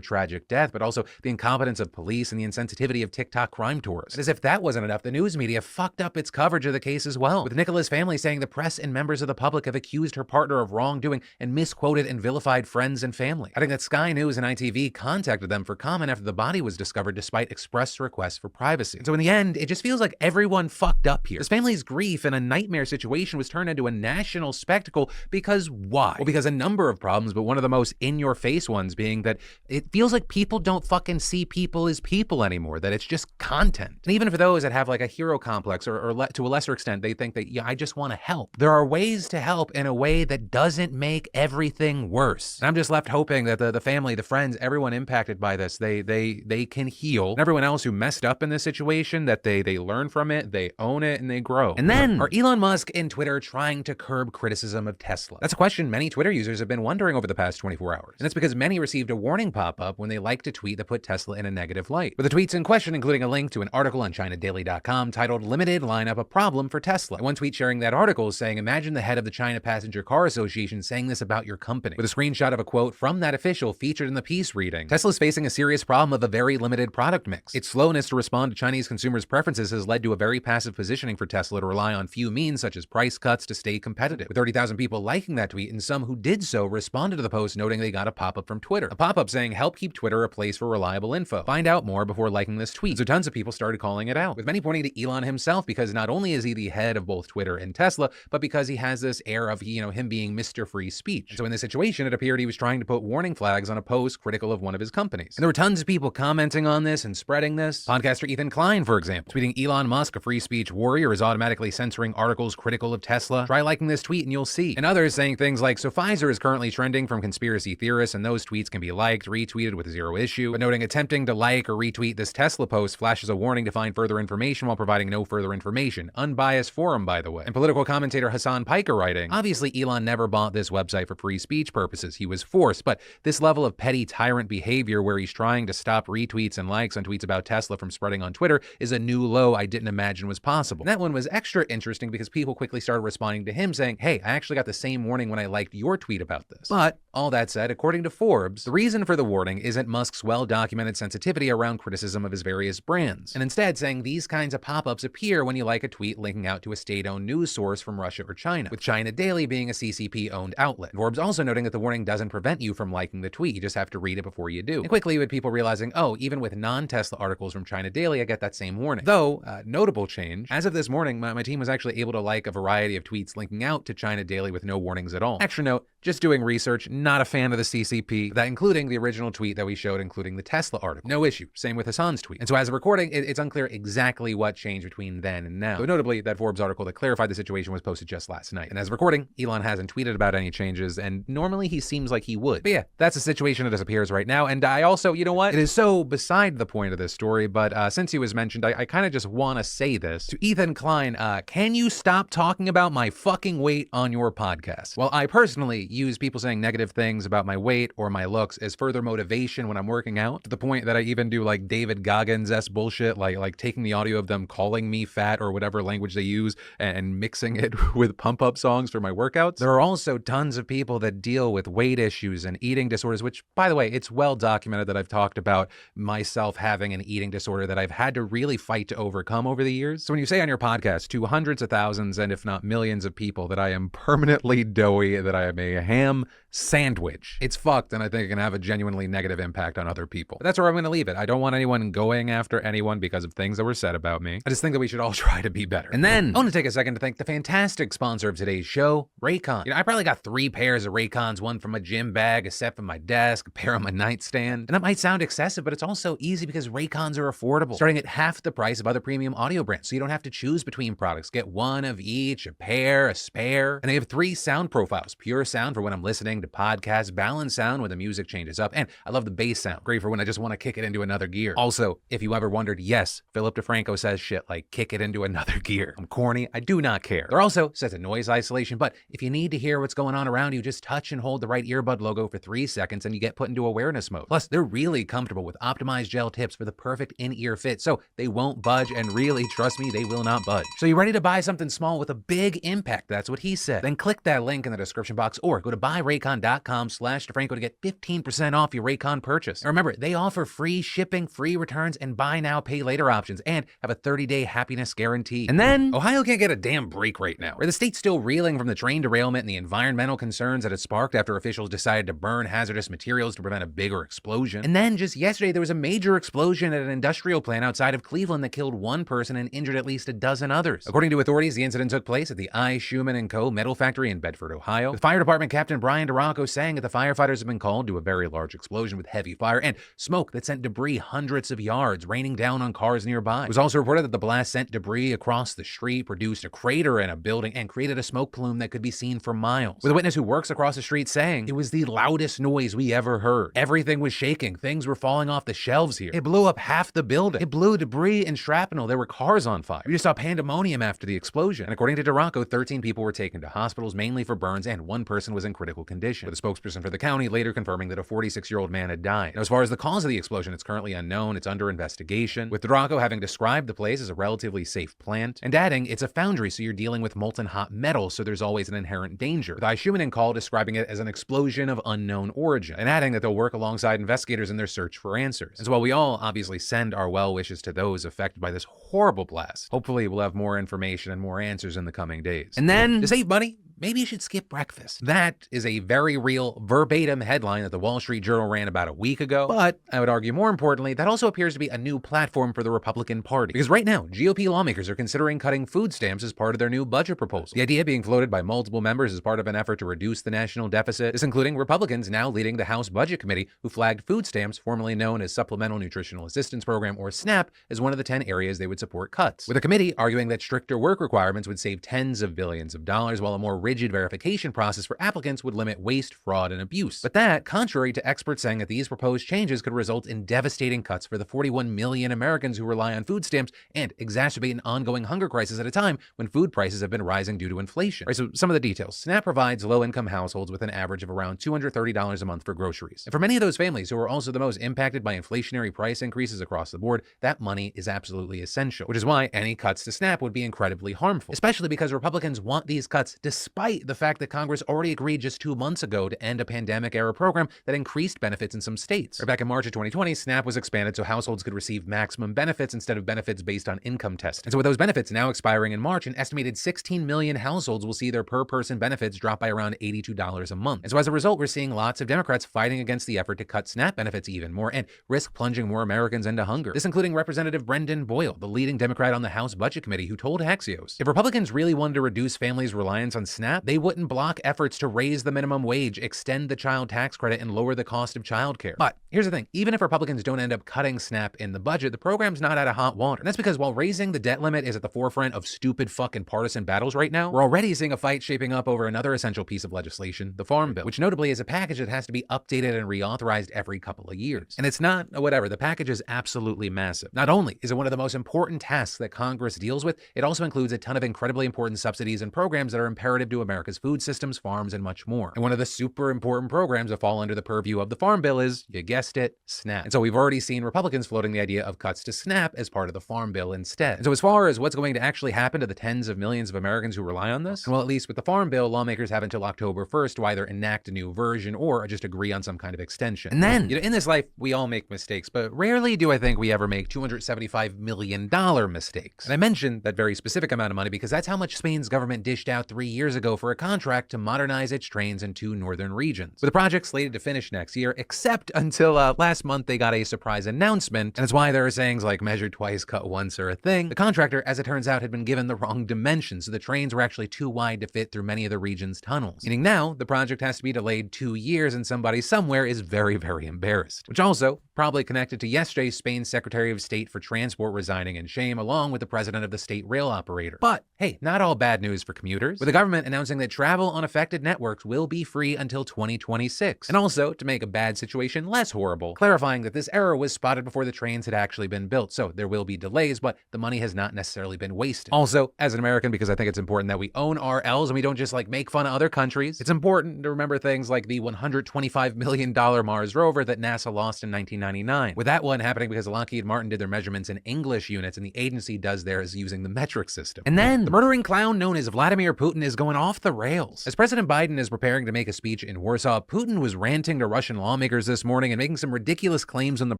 tragic death, but also the incompetence of police and the insensitivity of TikTok crime tourists. And as if that wasn't enough, the news media fucked up its coverage of the case as well, with Nicola's family saying the press and members of the public have accused her partner of wrongdoing and misquoted and vilified friends and family. Adding that Sky News and ITV contacted them for comment after the body was discovered despite express requests for privacy. And so in the end, it just feels like everyone fucked up here. This family's grief in a nightmare situation was turned into a national spectacle because why? Well, because a number of problems, but one of the most in-your-face ones being that it feels like people don't fucking see people as people anymore, that it's just content. And even for those that have like a hero complex or to a lesser extent, they think that, yeah, I just want to help. There are ways to help in a way that doesn't make everything worse. And I'm just left hoping that the family, the friends, everyone impacted by this, they can heal. And everyone else who messed up in this situation, that they learn from it, they own it, and they grow. And then, are Elon Musk and Twitter trying to curb criticism of Tesla? That's a question many Twitter users have been wondering over the past 24 hours. And it's because many received a warning pop-up when they liked a tweet that put Tesla in a negative light, with the tweets in question including a link to an article on ChinaDaily.com titled "Limited Lineup a Problem for Tesla." And one tweet sharing that article is saying, imagine the head of the China Passenger Car Association saying this about your company, with a screenshot of a quote from that official featured in the piece reading, "Tesla's facing a serious problem of a very limited product mix. Its slowness to respond to Chinese consumers' preferences has led to a very passive positioning for Tesla to rely on few means such as price cuts to stay competitive." With 30,000 people liking that tweet, and some who did so responded to the post noting they got a pop-up from Twitter. A pop-up saying, "Help keep Twitter a place for reliable info. Find out more before liking this tweet." So tons of people started calling it out, with many pointing to Elon himself, because not only is he the head of both Twitter and Tesla, but because he has this air of, him being Mr. Free Speech. So in this situation, it appeared he was trying to put warning flags on a post critical of one of his companies. And there were tons of people commenting on this and spreading this. Podcaster Ethan Klein, for example, tweeting, "Elon Musk, a free speech warrior, is automatically censoring articles critical of Tesla. Try liking this tweet and you'll see." And others saying things like, "So Pfizer is currently trending from conspiracy theorists, and those tweets can be liked, retweeted with zero issue," but noting attempting to like or retweet this Tesla post flashes a warning to find further information while providing no further information. Unbiased forum, by the way. And political commentator Hassan Piker writing, "Obviously Elon never bought this website for free speech purposes. He was forced, but this level of petty tyrant behavior where he's trying to stop retweets and likes on tweets about Tesla from spreading on Twitter is a new low I didn't imagine was possible." And that one was extra interesting because people quickly started responding to him saying, "Hey, I actually got the same warning when I liked your tweet about this." But all that said, according to Forbes, the reason for the warning isn't Musk's well-documented sensitivity around criticism of his various brands, and instead saying these kinds of pop-ups appear when you like a tweet linking out to a state-owned news source from Russia or China, with China Daily being a CCP-owned outlet. Forbes also noting that the warning doesn't prevent you from liking the tweet, you just have to read it before you do. And quickly with people realizing, oh, even with non-Tesla articles from China Daily, I get that same warning. Though, notable change, as of this morning, my team was actually able to like a variety of tweets linking out to China Daily with no warnings at all. Extra note, just doing research, not a fan of the CCP, that including the original tweet that we showed, including the Tesla article. No issue. Same with Hassan's tweet. And so as of recording, it's unclear exactly what changed between then and now. Though notably, that Forbes article that clarified the situation was posted just last night. And as of recording, Elon hasn't tweeted about any changes, and normally he seems like he would. But yeah, that's the situation as it appears right now. And I also, you know what? It is so beside the point of this story, but since he was mentioned, I kind of just want to say this to Ethan Klein. Can you stop talking about my fucking weight on your podcast? Well, I personally use people saying negative things about my weight or my looks as further motivation when I'm working out, to the point that I even do like David Goggins-esque bullshit, like taking the audio of them calling me fat or whatever language they use and mixing it with pump-up songs for my workouts. There are also tons of people that deal with weight issues and eating disorders, which, by the way, it's well documented that I've talked about myself having an eating disorder that I've had to really fight to overcome over the years. So when you say on your podcast to hundreds of thousands and if not millions of people that I am permanently doughy, that I am a ham sandwich, it's fucked, and I think it can have a genuinely negative impact on other people. But that's where I'm going to leave it. I don't want anyone going after anyone because of things that were said about me. I just think that we should all try to be better. And then I want to take a second to thank the fantastic sponsor of today's show, Raycon. I probably got 3 pairs of Raycons, one from a gym bag, a set from my desk, a pair on my nightstand. And that might sound excessive, but it's also easy because Raycons are affordable, starting at half the price of other premium audio brands, so you don't have to choose between products. Get one of each, a pair, a spare. And they have 3 sound profiles: pure sound for when I'm listening to podcasts, balanced sound when the music changes up, and I love the bass sound, great for when I just want to kick it into another gear. Also, if you ever wondered, yes, Philip DeFranco says shit like kick it into another gear. I'm corny, I do not care. There also says a noise isolation, but if you need to hear what's going on around you, just touch and hold the right earbud logo for 3 seconds and you get put into awareness mode. Plus, they're really comfortable with optimized gel tips for the perfect in-ear fit, so they won't budge, and really, trust me, they will not budge. So you ready to buy something small with a big impact? That's what he said. Then click that link in the description box or go to buyraycon.com raycon.com/DeFranco to get 15% off your Raycon purchase. And remember, they offer free shipping, free returns, and buy now, pay later options, and have a 30-day happiness guarantee. And then, Ohio can't get a damn break right now. Where the state's still reeling from the train derailment and the environmental concerns that it sparked after officials decided to burn hazardous materials to prevent a bigger explosion. And then, just yesterday, there was a major explosion at an industrial plant outside of Cleveland that killed one person and injured at least a dozen others. According to authorities, the incident took place at the I. Schumann & Co. metal factory in Bedford, Ohio. The fire department captain Brian DeRocco saying that the firefighters have been called to a very large explosion with heavy fire and smoke that sent debris hundreds of yards, raining down on cars nearby. It was also reported that the blast sent debris across the street, produced a crater in a building, and created a smoke plume that could be seen for miles. With a witness who works across the street saying, "It was the loudest noise we ever heard. Everything was shaking. Things were falling off the shelves here. It blew up half the building. It blew debris and shrapnel. There were cars on fire. We just saw pandemonium after the explosion." And according to DeRocco, 13 people were taken to hospitals, mainly for burns, and one person was in critical condition, with a spokesperson for the county later confirming that a 46-year-old man had died. Now, as far as the cause of the explosion, it's currently unknown. It's under investigation, with DeRocco having described the place as a relatively safe plant, and adding, "It's a foundry, so you're dealing with molten hot metal, so there's always an inherent danger," with I. Schumann & Co. describing it as an explosion of unknown origin, and adding that they'll work alongside investigators in their search for answers. And so while we all obviously send our well wishes to those affected by this horrible blast, hopefully we'll have more information and more answers in the coming days. And then, to save money, maybe you should skip breakfast. That is a very real, verbatim headline that the Wall Street Journal ran about a week ago. But I would argue more importantly, that also appears to be a new platform for the Republican Party. Because right now, GOP lawmakers are considering cutting food stamps as part of their new budget proposal. The idea being floated by multiple members as part of an effort to reduce the national deficit. This including Republicans now leading the House Budget Committee, who flagged food stamps, formerly known as Supplemental Nutritional Assistance Program or SNAP, as one of the 10 areas they would support cuts. With the committee arguing that stricter work requirements would save tens of billions of dollars, while a more rigid verification process for applicants would limit waste, fraud, and abuse. But that, contrary to experts saying that these proposed changes could result in devastating cuts for the 41 million Americans who rely on food stamps and exacerbate an ongoing hunger crisis at a time when food prices have been rising due to inflation. Right, so some of the details. SNAP provides low-income households with an average of around $230 a month for groceries. And for many of those families who are also the most impacted by inflationary price increases across the board, that money is absolutely essential, which is why any cuts to SNAP would be incredibly harmful, especially because Republicans want these cuts despite the fact that Congress already agreed just 2 months ago to end a pandemic-era program that increased benefits in some states. Back in March of 2020, SNAP was expanded so households could receive maximum benefits instead of benefits based on income testing. And so with those benefits now expiring in March, an estimated 16 million households will see their per-person benefits drop by around $82 a month. And so as a result, we're seeing lots of Democrats fighting against the effort to cut SNAP benefits even more and risk plunging more Americans into hunger. This including Representative Brendan Boyle, the leading Democrat on the House Budget Committee, who told Axios, if Republicans really wanted to reduce families' reliance on SNAP, they wouldn't block efforts to raise the minimum wage, extend the child tax credit, and lower the cost of childcare. But here's the thing, even if Republicans don't end up cutting SNAP in the budget, the program's not out of hot water. And that's because while raising the debt limit is at the forefront of stupid fucking partisan battles right now, we're already seeing a fight shaping up over another essential piece of legislation, the Farm Bill, which notably is a package that has to be updated and reauthorized every couple of years. And it's not whatever, the package is absolutely massive. Not only is it one of the most important tasks that Congress deals with, it also includes a ton of incredibly important subsidies and programs that are imperative to America's food systems, farms, and much more. And one of the super important programs that fall under the purview of the Farm Bill is, you guessed it, SNAP. And so we've already seen Republicans floating the idea of cuts to SNAP as part of the Farm Bill instead. And so as far as what's going to actually happen to the tens of millions of Americans who rely on this, well, at least with the Farm Bill, lawmakers have until October 1st to either enact a new version or just agree on some kind of extension. And then, in this life, we all make mistakes, but rarely do I think we ever make $275 million mistakes. And I mentioned that very specific amount of money because that's how much Spain's government dished out 3 years ago for a contract to modernize its trains in 2 northern regions, with the project slated to finish next year, except until last month they got a surprise announcement, and it's why there are sayings like measure twice, cut once are a thing. The contractor, as it turns out, had been given the wrong dimensions, so the trains were actually too wide to fit through many of the region's tunnels, meaning now the project has to be delayed 2 years and somebody somewhere is very, very embarrassed. Which also probably connected to yesterday's Spain's Secretary of State for Transport resigning in shame, along with the president of the state rail operator. But hey, not all bad news for commuters, with the government announcing that travel on affected networks will be free until 2026. And also, to make a bad situation less horrible, clarifying that this error was spotted before the trains had actually been built, so there will be delays, but the money has not necessarily been wasted. Also, as an American, because I think it's important that we own RLs and we don't just make fun of other countries, it's important to remember things like the $125 million Mars rover that NASA lost in 1999 1999, with that one happening because Lockheed Martin did their measurements in English units and the agency does theirs using the metric system. And then, the murdering clown known as Vladimir Putin is going off the rails. As President Biden is preparing to make a speech in Warsaw, Putin was ranting to Russian lawmakers this morning and making some ridiculous claims on the